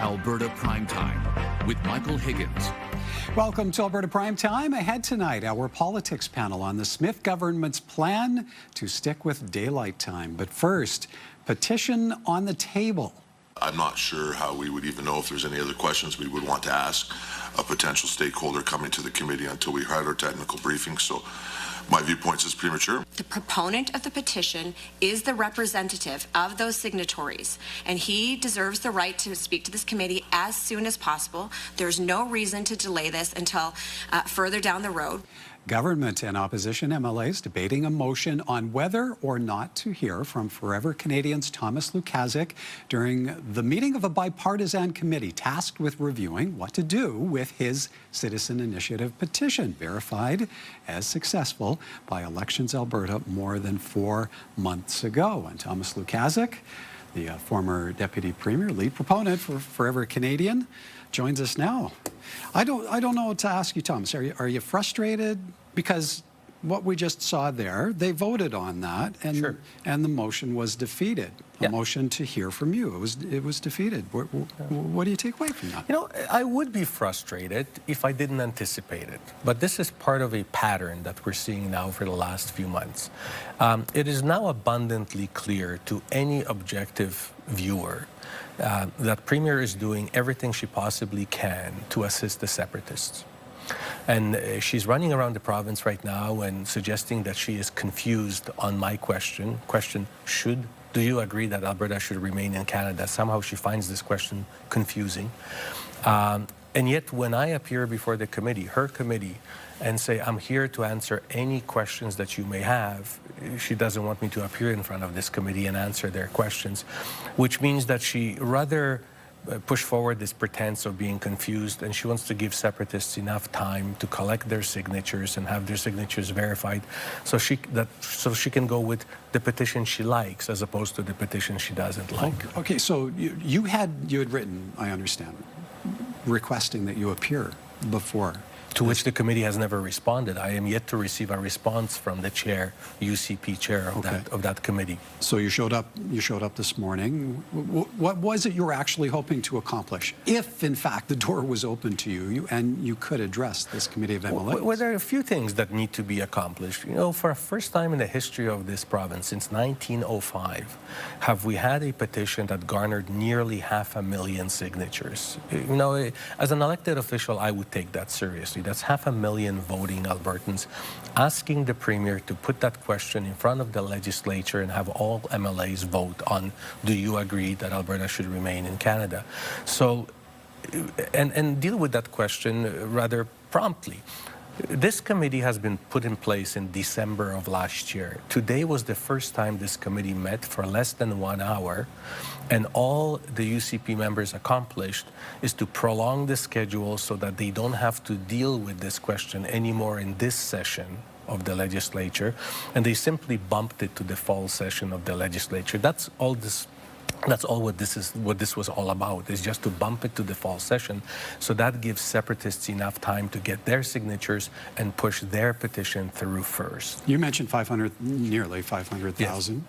Alberta Primetime with Michael Higgins. Welcome to Alberta Primetime. Ahead tonight, our politics panel on the Smith government's plan to stick with daylight time. But first, petition on the table. I'm not sure how we would even know if there's any other questions we would want to ask a potential stakeholder coming to the committee until we had our technical briefing. So my viewpoint is premature. The proponent of the petition is the representative of those signatories, and he deserves the right to speak to this committee as soon as possible. There's no reason to delay this until further down the road. Government and opposition MLAs debating a motion on whether or not to hear from Forever Canadians' Thomas Lukaszuk during the meeting of a bipartisan committee tasked with reviewing what to do with his citizen initiative petition, verified as successful by Elections Alberta more than 4 months ago. And Thomas Lukaszuk, the former Deputy Premier, lead proponent for Forever Canadian, joins us now. I don't know what to ask you, Thomas. Are you frustrated? Because what we just saw there, they voted on that, and Sure. and the motion was defeated. A motion to hear from you. It was defeated. What do you take away from that? You know, I would be frustrated if I didn't anticipate it. But this is part of a pattern that we're seeing now for the last few months. It is now abundantly clear to any objective viewer that Premier is doing everything she possibly can to assist the separatists. And she's running around the province right now and suggesting that she is confused on my question. Do you agree that Alberta should remain in Canada? Somehow she finds this question confusing. And yet when I appear before the committee, her committee, and say, I'm here to answer any questions that you may have, she doesn't want me to appear in front of this committee and answer their questions, which means that she rather push forward this pretense of being confused, and she wants to give separatists enough time to collect their signatures and have their signatures verified, so she can go with the petition she likes as opposed to the petition she doesn't like. Okay, so you had written, I understand, requesting that you appear before. To which the committee has never responded. I am yet to receive a response from the chair, UCP chair of that committee. So you showed up this morning. What was it you were actually hoping to accomplish, if in fact the door was open to you and you could address this committee of MLAs? Well, there are a few things that need to be accomplished. You know, for the first time in the history of this province, since 1905, have we had a petition that garnered nearly 500,000 signatures. You know, as an elected official, I would take that seriously. That's 500,000 voting Albertans asking the Premier to put that question in front of the legislature and have all MLAs vote on, do you agree that Alberta should remain in Canada? So, and deal with that question rather promptly. This committee has been put in place in December of last year. Today was the first time this committee met for less than 1 hour, and all the UCP members accomplished is to prolong the schedule so that they don't have to deal with this question anymore in this session of the legislature, and they simply bumped it to the fall session of the legislature. That's all what this was all about, is just to bump it to the fall session. So that gives separatists enough time to get their signatures and push their petition through first. You mentioned nearly 500,000. Yes.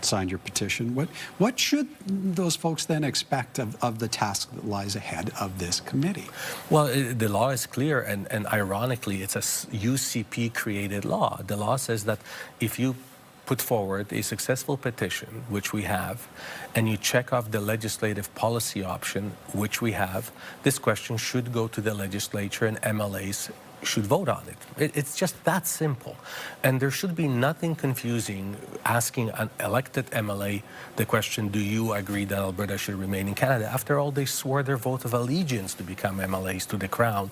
Signed your petition. What should those folks then expect of the task that lies ahead of this committee? Well, the law is clear, and ironically, it's a UCP-created law. The law says that if you put forward a successful petition, which we have, and you check off the legislative policy option, which we have, this question should go to the legislature and MLAs should vote on it. It's just that simple. And there should be nothing confusing asking an elected MLA the question, do you agree that Alberta should remain in Canada? After all, they swore their vote of allegiance to become MLAs to the Crown.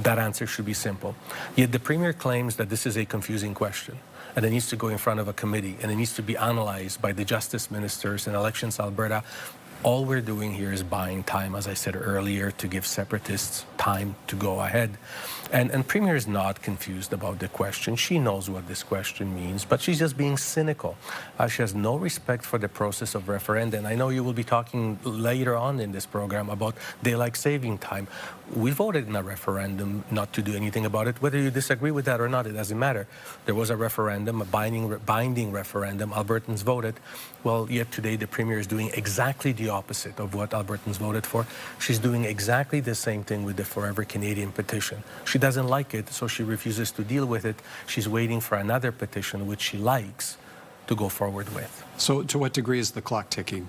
That answer should be simple. Yet the Premier claims that this is a confusing question, and it needs to go in front of a committee, and it needs to be analyzed by the Justice Ministers and Elections Alberta. All we're doing here is buying time, as I said earlier, to give separatists time to go ahead. And Premier is not confused about the question. She knows what this question means, but she's just being cynical. She has no respect for the process of referenda. And I know you will be talking later on in this program about daylight saving time. We voted in a referendum not to do anything about it. Whether you disagree with that or not, it doesn't matter. There was a referendum, a binding referendum. Albertans voted. Well, yet today the Premier is doing exactly the the opposite of what Albertans voted for. She's doing exactly the same thing with the Forever Canadian petition. She doesn't like it, so she refuses to deal with it. She's waiting for another petition, which she likes, to go forward with. So to what degree is the clock ticking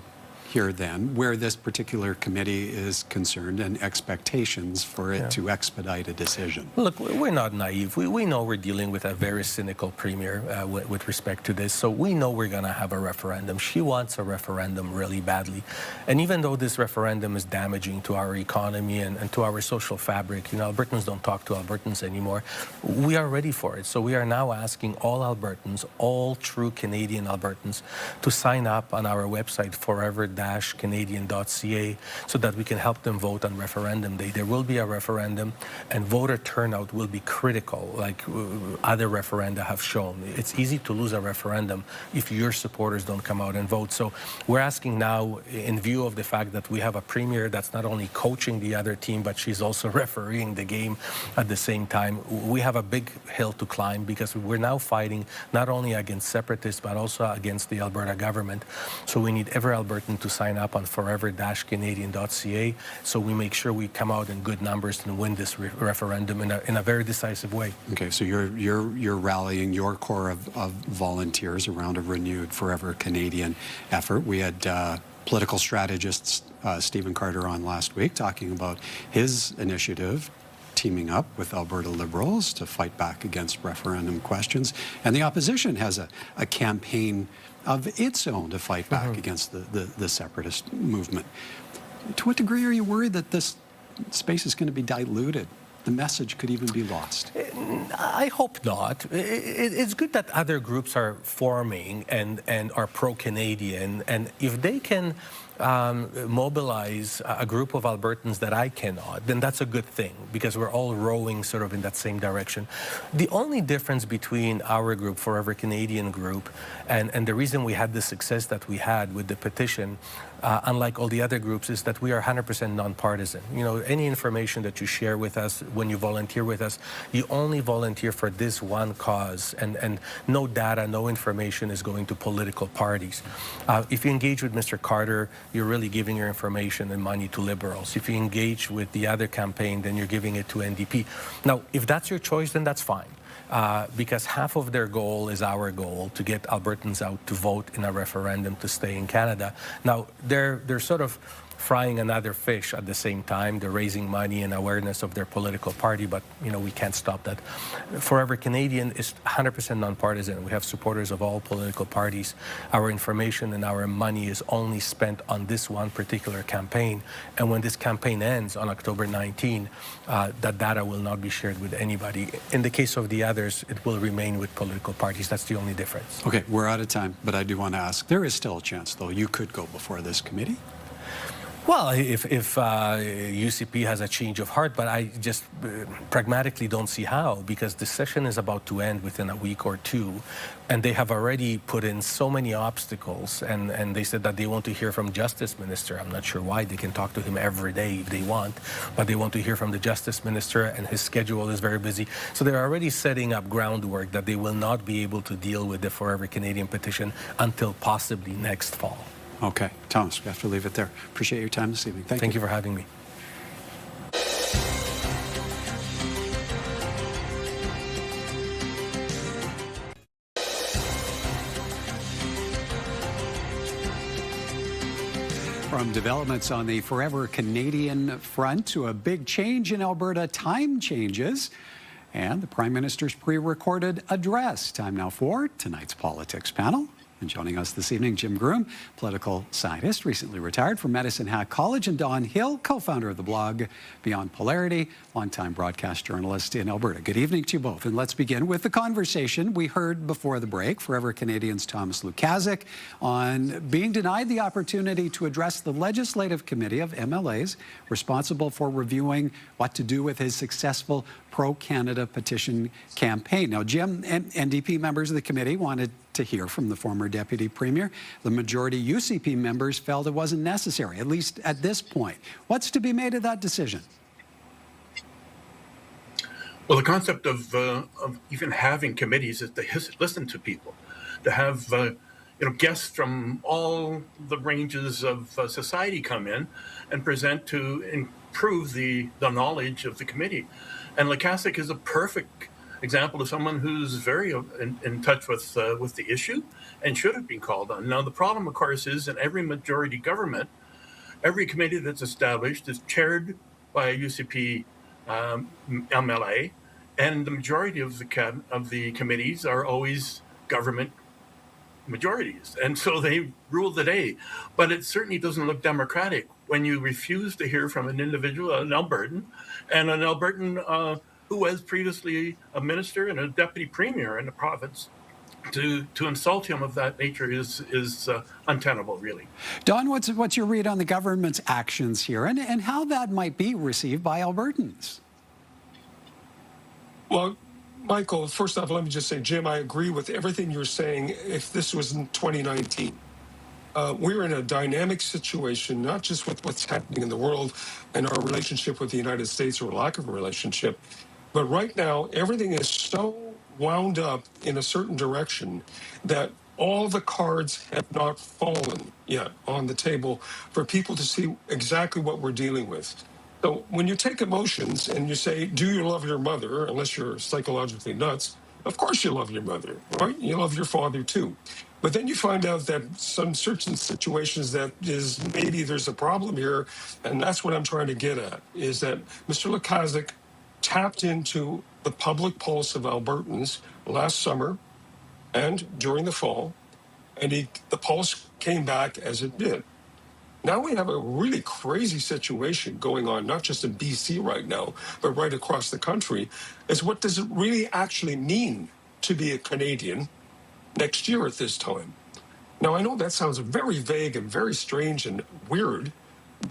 here then, where this particular committee is concerned and expectations for it to expedite a decision? Look, we're not naive. We know we're dealing with a very cynical premier with respect to this, so we know we're going to have a referendum. She wants a referendum really badly. And even though this referendum is damaging to our economy and to our social fabric, you know, Albertans don't talk to Albertans anymore, we are ready for it. So we are now asking all Albertans, all true Canadian Albertans, to sign up on our website, forever-canadian.ca, so that we can help them vote on referendum day. There will be a referendum, and voter turnout will be critical, like other referenda have shown. It's easy to lose a referendum if your supporters don't come out and vote. So we're asking now, in view of the fact that we have a premier that's not only coaching the other team, but she's also refereeing the game at the same time, we have a big hill to climb, because we're now fighting not only against separatists, but also against the Alberta government. So we need every Albertan to sign up on forever-canadian.ca, so we make sure we come out in good numbers and win this referendum in a very decisive way. Okay, so you're rallying your core of volunteers around a renewed Forever Canadian effort. We had political strategist Stephen Carter on last week talking about his initiative, teaming up with Alberta Liberals to fight back against referendum questions. And the opposition has a campaign of its own to fight back against the separatist movement. To what degree are you worried that this space is going to be diluted? The message could even be lost. I hope not. It's good that other groups are forming and are pro-Canadian, and if they can mobilize a group of Albertans that I cannot, then that's a good thing, because we're all rowing sort of in that same direction. The only difference between our group, Forever Canadian group, and the reason we had the success that we had with the petition, unlike all the other groups, is that we are 100% nonpartisan. You know, any information that you share with us when you volunteer with us, you only volunteer for this one cause, and no data, no information is going to political parties. If you engage with Mr. Carter, you're really giving your information and money to Liberals. If you engage with the other campaign, then you're giving it to NDP. Now, if that's your choice, then that's fine. Because half of their goal is our goal, to get Albertans out to vote in a referendum to stay in Canada. Now, they're sort of frying another fish at the same time. They're raising money and awareness of their political party, but, you know, we can't stop that. Forever Canadian is 100% nonpartisan. We have supporters of all political parties. Our information and our money is only spent on this one particular campaign. And when this campaign ends on October 19, that data will not be shared with anybody. In the case of the others, it will remain with political parties. That's the only difference. Okay, we're out of time, but I do want to ask, there is still a chance, though, you could go before this committee? Well, if UCP has a change of heart, but I just pragmatically don't see how, because the session is about to end within a week or two, and they have already put in so many obstacles, and they said that they want to hear from Justice Minister. I'm not sure why. They can talk to him every day if they want, but they want to hear from the Justice Minister, and his schedule is very busy. So they're already setting up groundwork that they will not be able to deal with the Forever Canadian petition until possibly next fall. Okay. Thomas, we have to leave it there. Appreciate your time this evening. Thank you for having me. From developments on the Forever Canadian front to a big change in Alberta, time changes, and the Prime Minister's pre-recorded address. Time now for tonight's politics panel. And joining us this evening, Jim Groom, political scientist, recently retired from Medicine Hat College, and Don Hill, co-founder of the blog Beyond Polarity, longtime broadcast journalist in Alberta. Good evening to you both. And let's begin with the conversation we heard before the break. Forever Canadian's Thomas Lukazik on being denied the opportunity to address the Legislative Committee of MLAs responsible for reviewing what to do with his successful pro-Canada petition campaign. Now, Jim, NDP members of the committee wanted to hear from the former Deputy Premier. The majority UCP members felt it wasn't necessary, at least at this point. What's to be made of that decision? Well, the concept of even having committees is to listen to people, to have guests from all the ranges of society come in and present to improve the knowledge of the committee. And Lukaszuk is a perfect example of someone who's very in touch with the issue and should have been called on. Now, the problem, of course, is in every majority government, every committee that's established is chaired by a UCP MLA, and the majority of the committees are always government majorities, and so they rule the day. But it certainly doesn't look democratic when you refuse to hear from an individual, an Albertan, and an Albertan who was previously a minister and a deputy premier in the province. To insult him of that nature is untenable, really. Don, what's your read on the government's actions here, and how that might be received by Albertans? Well, Michael, first off, let me just say, Jim, I agree with everything you're saying. If this was in 2019, we're in a dynamic situation, not just with what's happening in the world and our relationship with the United States or lack of a relationship, but right now, everything is so wound up in a certain direction that all the cards have not fallen yet on the table for people to see exactly what we're dealing with. So when you take emotions and you say, do you love your mother, unless you're psychologically nuts, of course you love your mother, right? You love your father too. But then you find out that some certain situations that is maybe there's a problem here, and that's what I'm trying to get at, is that Mr. Lukaszuk tapped into the public pulse of Albertans last summer and during the fall, and the pulse came back as it did. Now we have a really crazy situation going on, not just in BC right now, but right across the country, is what does it really actually mean to be a Canadian next year at this time? Now, I know that sounds very vague and very strange and weird,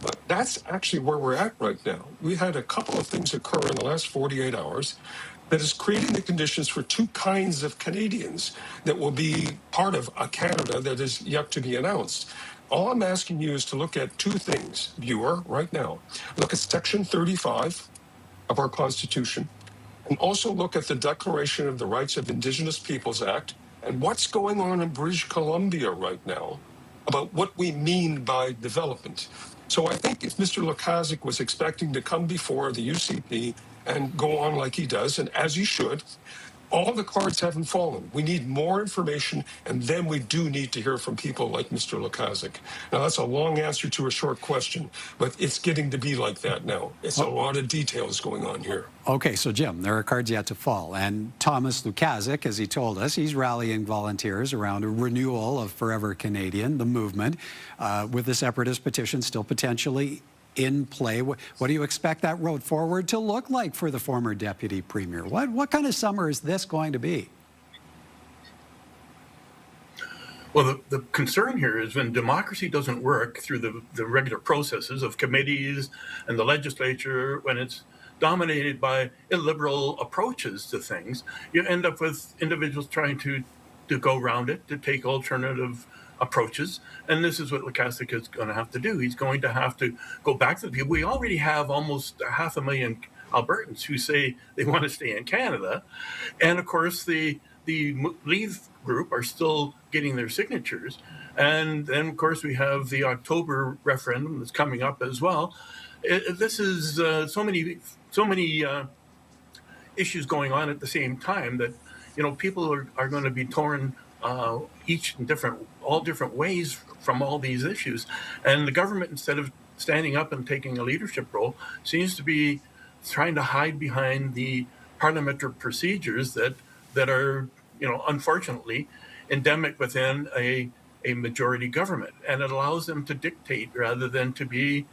but that's actually where we're at right now. We had a couple of things occur in the last 48 hours that is creating the conditions for two kinds of Canadians that will be part of a Canada that is yet to be announced. All I'm asking you is to look at two things, viewer, right now. Look at Section 35 of our Constitution, and also look at the Declaration of the Rights of Indigenous Peoples Act and what's going on in British Columbia right now about what we mean by development. So I think if Mr. Lukaszuk was expecting to come before the UCP and go on like he does, and as he should, all the cards haven't fallen. We need more information, and then we do need to hear from people like Mr. Lukaszuk. Now, that's a long answer to a short question, but it's getting to be like that now. It's a lot of details going on here. Okay, so Jim, there are cards yet to fall, and Thomas Lukaszuk, as he told us, he's rallying volunteers around a renewal of Forever Canadian, the movement, with the separatist petition still potentially in play. What do you expect that road forward to look like for the former deputy premier? What kind of summer is this going to be? Well, the concern here is when democracy doesn't work through the regular processes of committees and the legislature, when it's dominated by illiberal approaches to things, you end up with individuals trying to go around it, to take alternative approaches, and this is what Lukaszuk is going to have to do. He's going to have to go back to the people. We already have almost 500,000 Albertans who say they want to stay in Canada, and of course the Leave group are still getting their signatures, and then of course we have the October referendum that's coming up as well. This is so many issues going on at the same time that people are going to be torn each in all different ways from all these issues. And the government, instead of standing up and taking a leadership role, seems to be trying to hide behind the parliamentary procedures that are, unfortunately endemic within a majority government. And it allows them to dictate rather than to be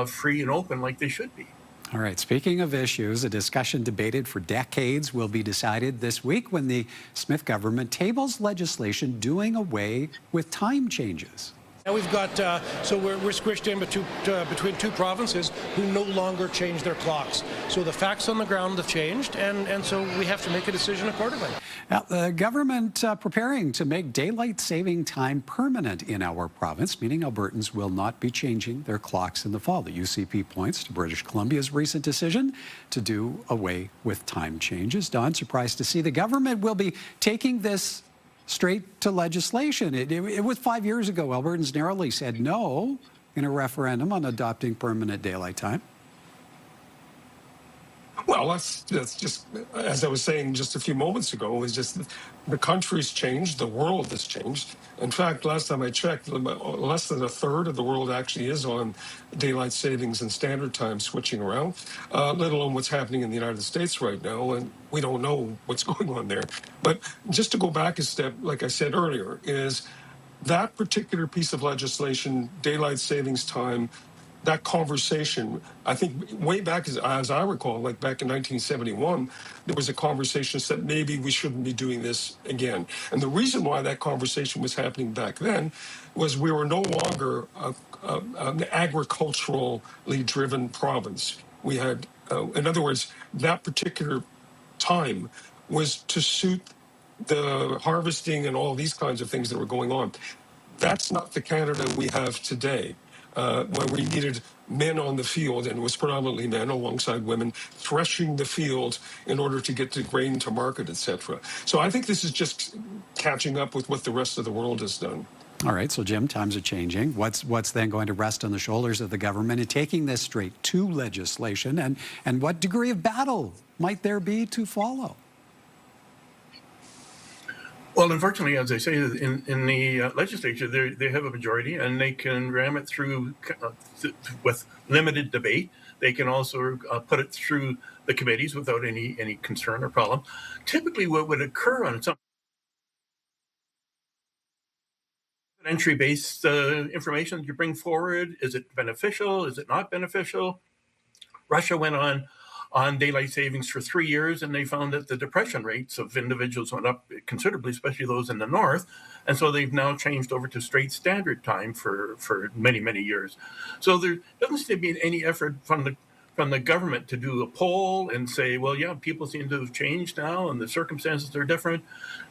free and open like they should be. All right, speaking of issues, a discussion debated for decades will be decided this week when the Smith government tables legislation doing away with time changes. Now we've got, so we're squished in between two provinces who no longer change their clocks. So the facts on the ground have changed, and so we have to make a decision accordingly. Now, the government preparing to make daylight saving time permanent in our province, meaning Albertans will not be changing their clocks in the fall. The UCP points to British Columbia's recent decision to do away with time changes. Don, surprised to see the government will be taking this straight to legislation. It was 5 years ago. Albertans narrowly said no in a referendum on adopting permanent daylight time. Well, that's just, as I was saying just a few moments ago, is just the country's changed, the world has changed. In fact, last time I checked, less than a third of the world actually is on daylight savings and standard time switching around, let alone what's happening in the United States right now. And we don't know what's going on there. But just to go back a step, like I said earlier, is that particular piece of legislation, daylight savings time, that conversation, I think way back, as I recall, like back in 1971, there was a conversation that maybe we shouldn't be doing this again. And the reason why that conversation was happening back then was we were no longer an agriculturally driven province. We had, in other words, that particular time was to suit the harvesting and all these kinds of things that were going on. That's not the Canada we have today. Where we needed men on the field, and it was predominantly men alongside women, threshing the field in order to get the grain to market, etc. So I think this is just catching up with what the rest of the world has done. All right, so Jim, times are changing. What's then going to rest on the shoulders of the government in taking this straight to legislation, and what degree of battle might there be to follow? Well, unfortunately, as I say, in the legislature, they have a majority, and they can ram it through with limited debate. They can also put it through the committees without any concern or problem. Typically, what would occur on some entry-based information that you bring forward, is it beneficial? Is it not beneficial? Russia went on daylight savings for 3 years, and they found that the depression rates of individuals went up considerably, especially those in the north. And so they've now changed over to straight standard time for many, many years. So there doesn't seem to be any effort from the government to do a poll and say, well, yeah, people seem to have changed now and the circumstances are different.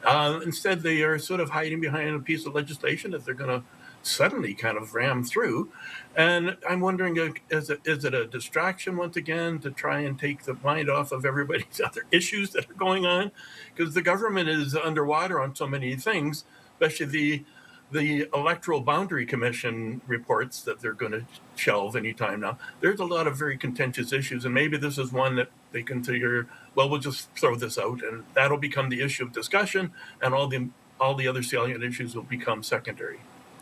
Instead, they are sort of hiding behind a piece of legislation that they're going to suddenly kind of ram through. And I'm wondering, is it a distraction once again to try and take the mind off of everybody's other issues that are going on? Because the government is underwater on so many things, especially the Electoral Boundary Commission reports that they're going to shelve anytime now. There's a lot of very contentious issues, and maybe this is one that they can figure, well, we'll just throw this out, and that'll become the issue of discussion, and all the other salient issues will become secondary.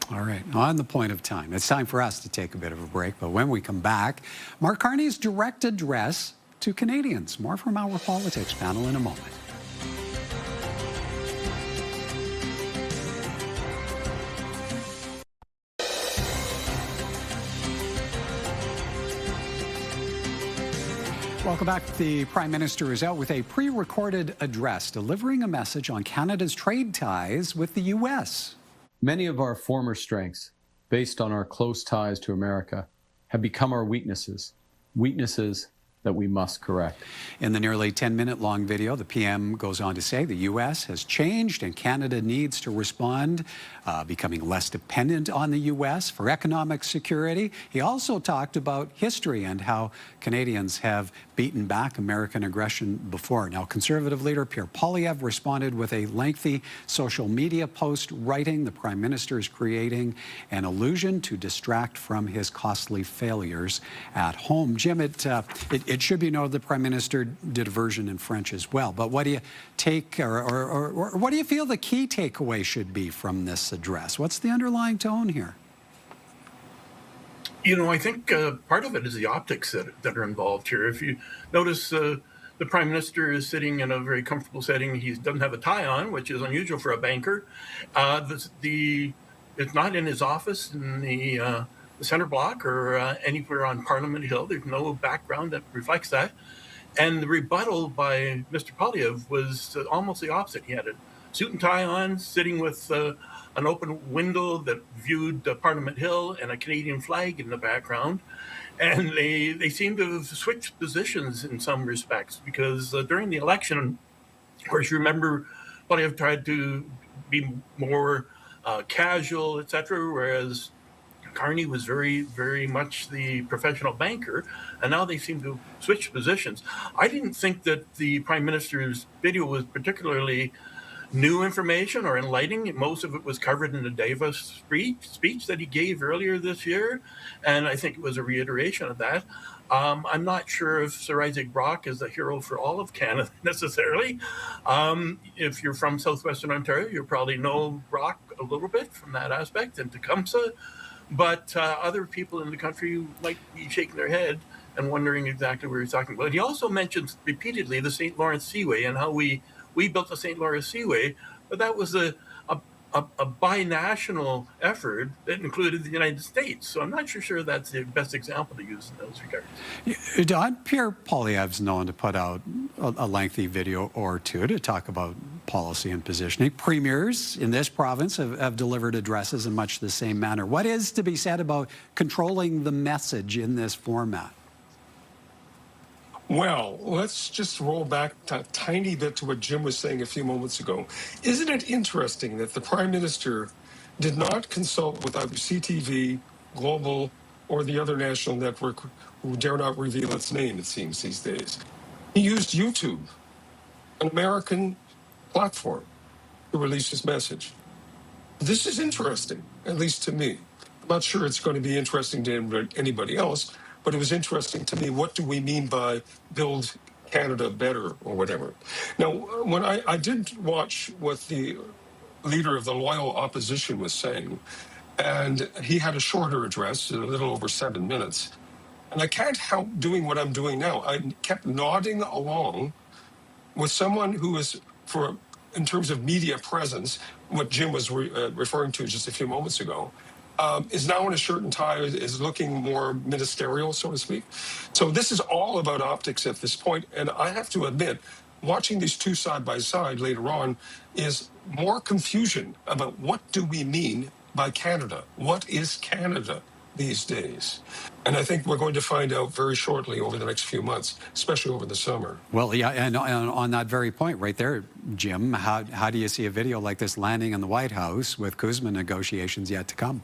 All right, on the point of time, it's time for us to take a bit of a break, but when we come back, Mark Carney's direct address to Canadians. More from our politics panel in a moment. Welcome back. The Prime Minister is out with a pre-recorded address delivering a message on Canada's trade ties with the U.S. Many of our former strengths, based on our close ties to America, have become our weaknesses that we must correct. In the nearly 10-minute long video, the PM goes on to say the U.S. has changed and Canada needs to respond, becoming less dependent on the U.S. for economic security. He also talked about history and how Canadians have beaten back American aggression before. Now, Conservative leader Pierre Poilievre responded with a lengthy social media post writing the Prime Minister is creating an illusion to distract from his costly failures at home. Jim, it should be noted the Prime Minister did a version in French as well. But what do you take, or what do you feel the key takeaway should be from this address? What's the underlying tone here? You know, I think part of it is the optics that are involved here. If you notice, the Prime Minister is sitting in a very comfortable setting. He doesn't have a tie on, which is unusual for a banker. It's not in his office in the center block or anywhere on Parliament Hill. There's no background that reflects that. And the rebuttal by Mr. Poilievre was almost the opposite. He had a suit and tie on, sitting with an open window that viewed Parliament Hill and a Canadian flag in the background. And they seem to have switched positions in some respects, because during the election, of course, you remember Poilievre tried to be more casual, etc., whereas Carney was very, very much the professional banker, and now they seem to switch positions. I didn't think that the Prime Minister's video was particularly new information or enlightening. Most of it was covered in the Davos speech that he gave earlier this year, and I think it was a reiteration of that. I'm not sure if Sir Isaac Brock is the hero for all of Canada necessarily. If you're from southwestern Ontario, you probably know Brock a little bit from that aspect, and Tecumseh, but other people in the country might be shaking their head and wondering exactly what he's talking about. He also mentions repeatedly the St. Lawrence Seaway and how we built the St. Lawrence Seaway, but that was a binational effort that included the United States. So I'm not sure that's the best example to use in those regards. Don, Pierre Poilievre's known to put out a lengthy video or two to talk about policy and positioning. Premiers in this province have delivered addresses in much the same manner. What is to be said about controlling the message in this format? Well, let's just roll back a tiny bit to what Jim was saying a few moments ago. Isn't it interesting that the Prime Minister did not consult with either CTV, Global, or the other national network who dare not reveal its name, it seems, these days? He used YouTube, an American platform, to release his message. This is interesting, at least to me. I'm not sure it's going to be interesting to anybody else, but it was interesting to me. What do we mean by build Canada better or whatever? Now, when I did watch what the leader of the loyal opposition was saying, and he had a shorter address, a little over 7 minutes, and I can't help doing what I'm doing now. I kept nodding along with someone who is, in terms of media presence, what Jim was referring to just a few moments ago, is now in a shirt and tie, is looking more ministerial, so to speak. So this is all about optics at this point. And I have to admit, watching these two side by side later on is more confusion about what do we mean by Canada? What is Canada these days? And I think we're going to find out very shortly over the next few months, especially over the summer. Well, yeah, and on that very point right there, Jim, how do you see a video like this landing in the White House with CUSMA negotiations yet to come?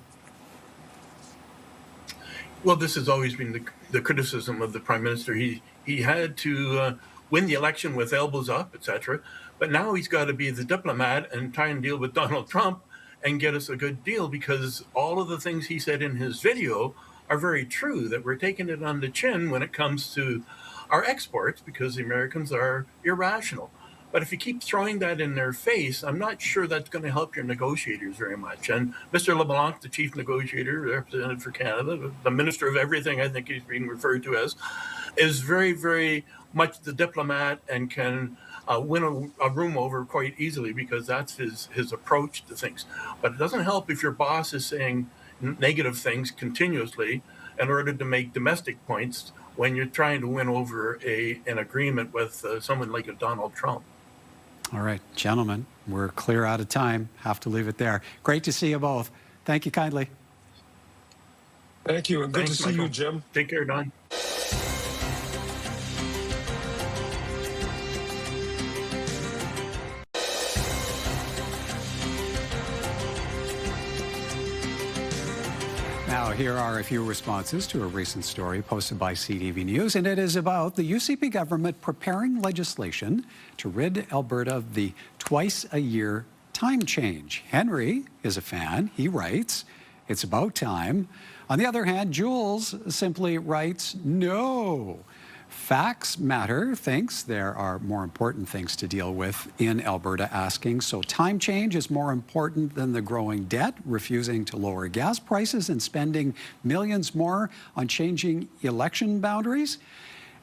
Well, this has always been the criticism of the Prime Minister. He had to win the election with elbows up, etc. But now he's got to be the diplomat and try and deal with Donald Trump and get us a good deal, because all of the things he said in his video are very true, that we're taking it on the chin when it comes to our exports because the Americans are irrational. But if you keep throwing that in their face, I'm not sure that's going to help your negotiators very much. And Mr. LeBlanc, the chief negotiator, representative for Canada, the minister of everything, I think he's being referred to as, is very, very much the diplomat and can win a room over quite easily, because that's his approach to things. But it doesn't help if your boss is saying negative things continuously in order to make domestic points when you're trying to win over an agreement with someone like a Donald Trump. All right, gentlemen, we're clear out of time. Have to leave it there. Great to see you both. Thank you kindly. Thank you, and good to see you, Jim. Take care, Don. Now, here are a few responses to a recent story posted by CTV News, and it is about the UCP government preparing legislation to rid Alberta of the twice-a-year time change. Henry is a fan. He writes, "It's about time." On the other hand, Jules simply writes, "No. Facts Matter thinks there are more important things to deal with in Alberta, asking, so time change is more important than the growing debt, refusing to lower gas prices and spending millions more on changing election boundaries.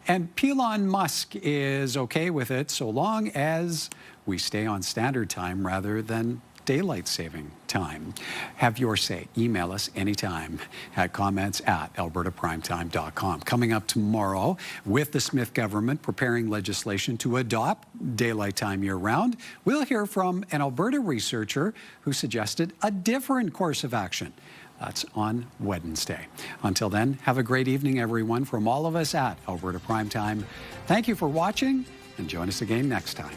And Elon Musk is okay with it so long as we stay on standard time rather than daylight saving time. Have your say. Email us anytime at comments@albertaprimetime.com. Coming up tomorrow, with the Smith government preparing legislation to adopt daylight time year-round, we'll hear from an Alberta researcher who suggested a different course of action. That's on Wednesday. Until then, have a great evening, everyone. From all of us at Alberta Primetime, thank you for watching, and join us again next time.